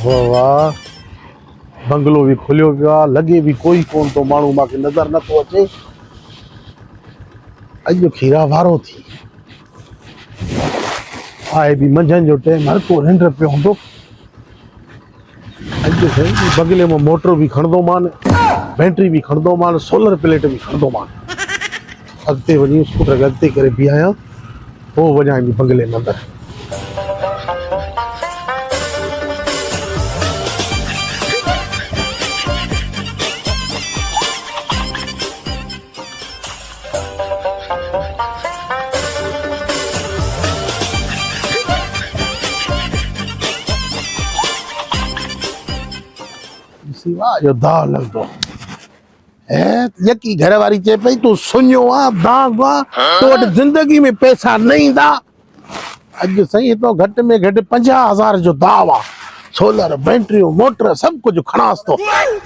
वाह वाह, बंगलो भी खुलियो पियो आहे, लॻे भी कोई कोन तो माण्हू मूंखे नज़र नथो अचे। अॼु खीरा वारो थी आहे भी मंझंदि जो टाइम, हर को निंड पियो हूंदो। अॼु साईं बंगले में मोटर भी खणंदो मान, बैटरी भी खणंदो मान, सोलर प्लेट भी खणंदो मान। अॻिते वञी स्कूटर खे अॻिते करे बीहायां, पोइ वञां बंगले में अंदरि। सिवा जो दाल लगदो है, यकी घर वाली चे पई तू सुनियो आ दाग आ तो वट जिंदगी में पैसा नहीं दा। अज सही तो घट में घट 50,000 जो दाव आ, सोलर बैटरी मोटर सब कुछ खणास तो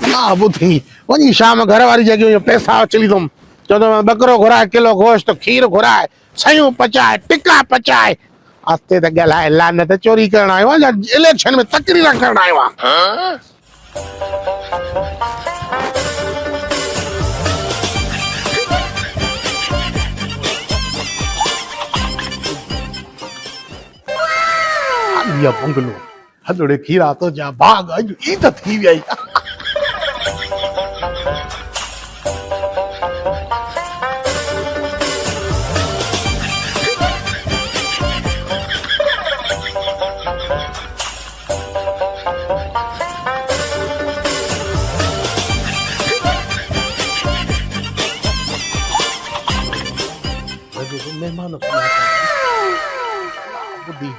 ना बुधी वनी शाम घर वाली जगह जो पैसा चली तुम चलो मैं बकरो घुराए, किलो गोश्त, खीर घुराए, सयूं पचाए, टिक्का पचाए। आस्ते त गलाए लानत, चोरी करण आयो आ या इलेक्शन में तकरीर करण आयो आ। या बंगलो हदड़े खीरा तो जा भाग अज ई त थी वई। मेहमान बुद्धि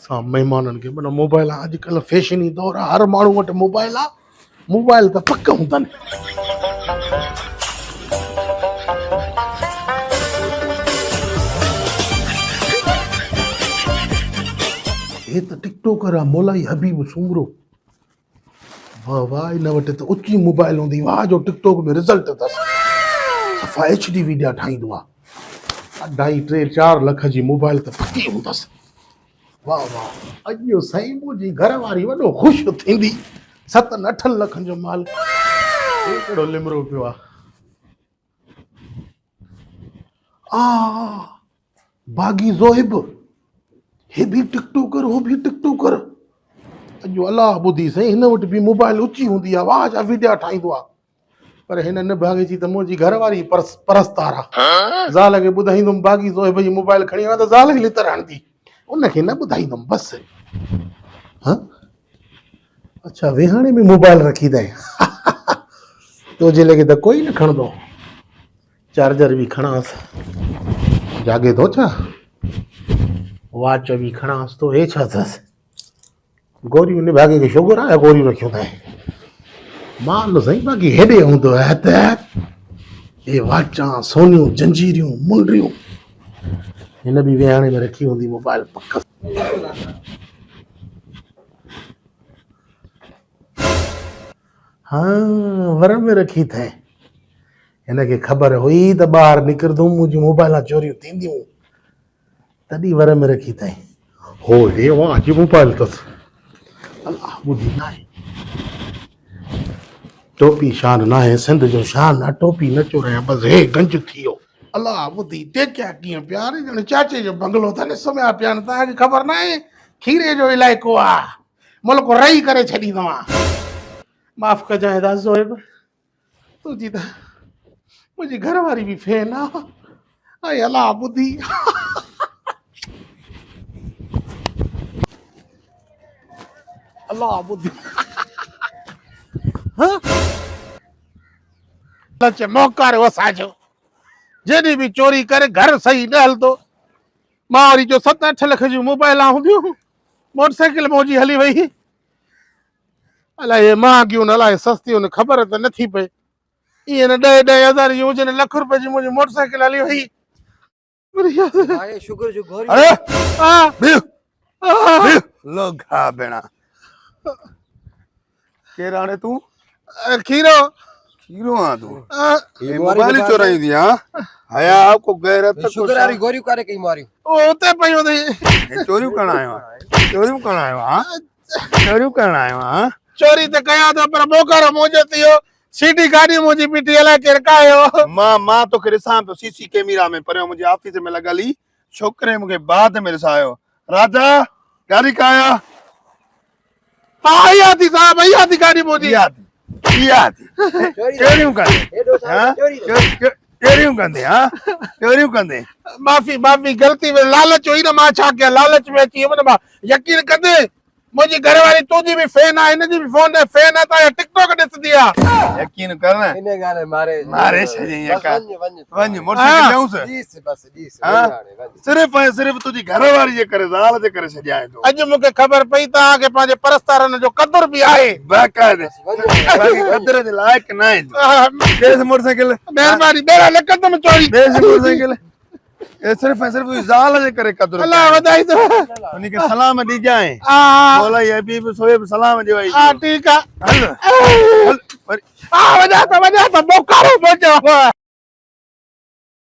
सां मेहमाननि खे माना मोबाइल अॼुकल्ह फैशनी दौर आहे, हर माण्हू वटि मोबाइल आहे। मोबाइल त पक हूंदनि। हे त टिकटॉकर आहे मोलाई हबीब सूमरो। वाह वाह, इन वटि त ऊची मोबाइल हूंदी, वाह जो टिकटॉक में रिज़ल्ट अथसि। सफ़ा HD वीडियो ठाहींदो आहे। 2.5-3-4 लख जी मोबाइल त पकी हूंदसि। वाह वाह, अॼु साईं मुंहिंजी घर वारी वॾो ख़ुशि थींदी। 7-8 लखनि जो माल कहिड़ो लिमरो पियो आहे। बागी ज़ोहिब, हे भी टिकटॉकर, हो भी टिकटॉकर। अॼु अलाह ॿुधी साईं, हिन वटि बि मोबाइल ऊची हूंदी आहे, वाह जा वीडियो ठाहींदो आहे। पर हिन न भागे जी त मुंहिंजी घर वारी परस्तार आहे। ज़ाल खे ॿुधाईंदुमि बागी ज़ोहिब जी मोबाइल खणी आ त ज़ाल खे लितर हणंदी, उनखे न ॿुधाईंदुमि बसि। हाँ अच्छा, वेहाणे में मोबाइल रखी अथई। तुंहिंजे लॻे त कोई न खणंदो। चार्जर बि खणांसि, जागे थो छा? वॉच बि खणांसि तो, हे छा अथसि? गोरियूं निभागे खे शुगर आहे, गोरियूं रखियूं अथई। माल साईं बाक़ी हेॾे हूंदो आहे त हे वाचां, सोनियूं, जंजीरियूं, मुंडियूं। हिन बि वेहाणे में रखी हूंदी मोबाइल पक। हाँ, वर में रखी अथई। हिनखे ख़बर हुई त ॿाहिरि निकिरंदुमि मुंहिंजी मोबाइलां चोरियूं थींदियूं, तॾहिं वर में रखी अथई। हो हे वाह जी मोबाइल अथसि। अलाह ॿुधी न आहे। टोपी शान ना है, सिंध जो शान आहे। टोपी न चोरायां बसि, हे गंज थी वियो। अलाह ॿुधी टेकिया कीअं पिया, ॼण चाचे जो बंगलो अथनि, सुम्हिया पिया आहिनि। तव्हांखे ख़बर न आहे खीरे जो इलाइक़ो आहे, मुल्क रही करे छॾींदो आहे। माफ़ कजांइ दा ज़ोहिब, तुंहिंजी त मुंहिंजी घर वारी बि फैन आहे। ऐं अलाह ॿुधी अलाह ॿुधी मौका रहो असांजो, जॾहिं बि चोरी करे घर सही न हलंदो। मां वरी जो 7-8 लख जूं मोबाइलां हूंदियूं, मोटरसाइकिल मुंहिंजी हली वई। अलाए महांगियूं न, अलाए सस्तियूं न, ख़बर त नथी पए। ईअं न 10-10 हज़ार जूं हुजनि, लख रुपए जी मुंहिंजी मोटरसाइकिल हली वई। शुगर जो गोरी लोगा बेड़ा केर आने तू? खीरो खीरो आ तू? ये मोबाइल चोराई दी हां? हया आपको गैरत शुगर वाली गोरी करे कई मारी। ओ उते पई होंदी। चोरी करण आयो हां? चोरी करण आयो हां? चोरियूं करण आयो हां? चोरी त कयां थो पर मोकारो मुंहिंजो थियो सीटी गाॾी मुंहिंजी बीठी अलाए केरु कायो। मां तोखे ॾिसां पियो सीसी कैमरा में पर मुंहिंजे ऑफिस में लॻल ई छोकिरे मूंखे बाद में ॾिसायो। राजा गाॾी काया? हा इहा थी साहब, इहा थी गाॾी मुंहिंजी। इहा थी चोरियूं कंदे हां? चोरियूं कंदे हां? चोरियूं कंदे? माफ़ी माफ़ी गलती में लालच हुई न, मां छा कयां, लालच में अची वियुमि न। मां यकीन कंदे मुंहिंजी घरवारी तुंहिंजी बि फैन आहे, हिनजी बि फोन फैन आहे, तव्हां टिकटॉक ॾिसंदी आहे। यकीन कर न इन गाने मारे छॾियईं यका। वञ मोटरसाइकिल हाँ। ॾियूंसि। जीस बस जीस हाँ? सिर्फ़ ऐं सिर्फ़ तुंहिंजी घरवारी जे करे, ज़ाल जे करे छॾियां थो। अॼु मूंखे ख़बर पई तव्हांखे पंहिंजे परस्तारनि जो क़दुरु बि आहे। बाक़ाइदे बाक़ी क़दर जे लाइक़ न आहे तूं। ॾेसि मोटरसाइकिल, महिरबानी, ॿेड़ा न कंदुमि चोरी। ॾेसि मोटरसाइकिल। ये सिर्फ़ ऐं सिर्फ़ तुंहिंजी ज़ाल जे करे क़दुरु अलाह वधाई तो। उनखे सलाम ॾिजांइ। हा बोलाई अबी बि सोए बि सलाम ॾिवाई। हा ठीकु आहे। हल हल हा वञा थो मोकारो मुंहिंजो।